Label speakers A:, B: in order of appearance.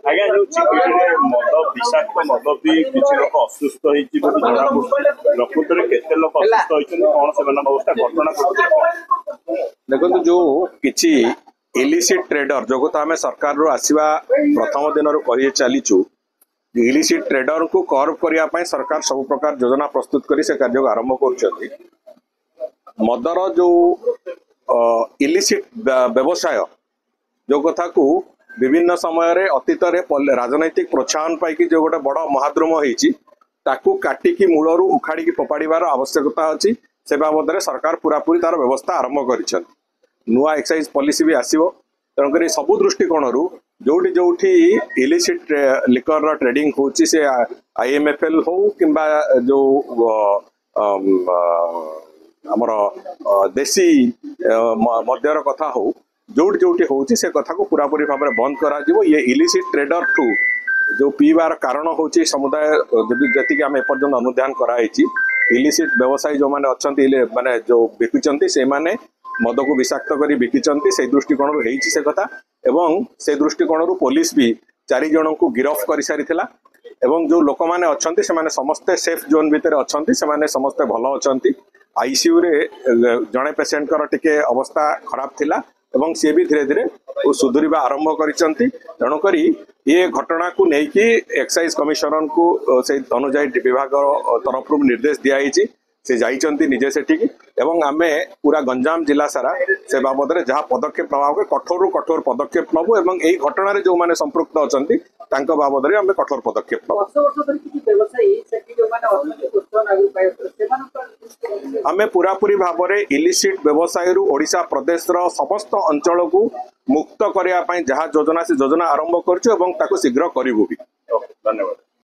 A: आज्ञा जो चिकित्सा मद विषाक्त मद भी किसी लोक असुस्थ होती प्रकृत में केते लोक असुस्थ होती कौन से अवस्था घटना
B: देखो जो किसी इलिसिट ट्रेडर जो तो आम सरकार रू आसवा प्रथम दिन कर चलीचु इलिसिट ट्रेडर को कर्व करने सरकार सब प्रकार योजना प्रस्तुत कर से कार्य आरंभ कर मदर जो इलिसिट व्यवसाय जो कथा को विभिन्न समय अतीत राजनैतिक प्रोत्साहन पाई जो गोटे बड़ महाद्रुम होती काटिकी मूलर उखाड़ी फोपाड़ार आवश्यकता अच्छी से बाबद में सरकार पूरापूरी तार व्यवस्था आरंभ कर नुआ एक्साइज पॉलिसी भी आसो तेणुक सबू दृष्टिकोण जोटी जोटी इलिसिट लिकर ट्रेडिंग होची से IMFL हो कि जो आमर देशी मद्यर कथा हो जोटी जोटी होची से कथा को पूरापूरी भाव में बंद करा ये इलिसिट ट्रेडर ठू जो पीबार कारण होची समुदाय जी आम एपर्यंत अनुधान कराई इलिसिट व्यवसायी जो मैंने अच्छा माने जो बिकुचंती से माने मद को विषाक्त कर बिकिचंती से दृष्टिकोण से कथा एवं से दृष्टिकोण पुलिस भी 4 जन को गिरफ्त कर सारी एवं जो लोक मैंने अच्छा से समस्ते सेफ जोन भितर अच्छा से समस्ते भल अच्छा ICU रे जड़े पेसेंट टिके अवस्था खराब थिला एवं सी भी धीरे धीरे सुधुरिबा आरंभ करिसंती तेणुक ये घटना को लेकिन एक्साइज कमिशनर को से अनुजाई विभाग तरफ निर्देश दिखाई से जाइचंती निजे सेठी एवं आमे पूरा गंजाम जिला सारा से बाबद में जहाँ पदक्षेप नवा कठोर कठोर पदक्षेप नबू एवं यही घटना जो मैंने संपृक्त अच्छा बाबद में आम कठोर पदक्षेप आम पूरापूरी भाव में इलिसिट व्यवसाय ओडिशा प्रदेश समस्त अंचल को मुक्त करने जहाँ योजना से योजना आरंभ कर शीघ्र करूँ भी। धन्यवाद।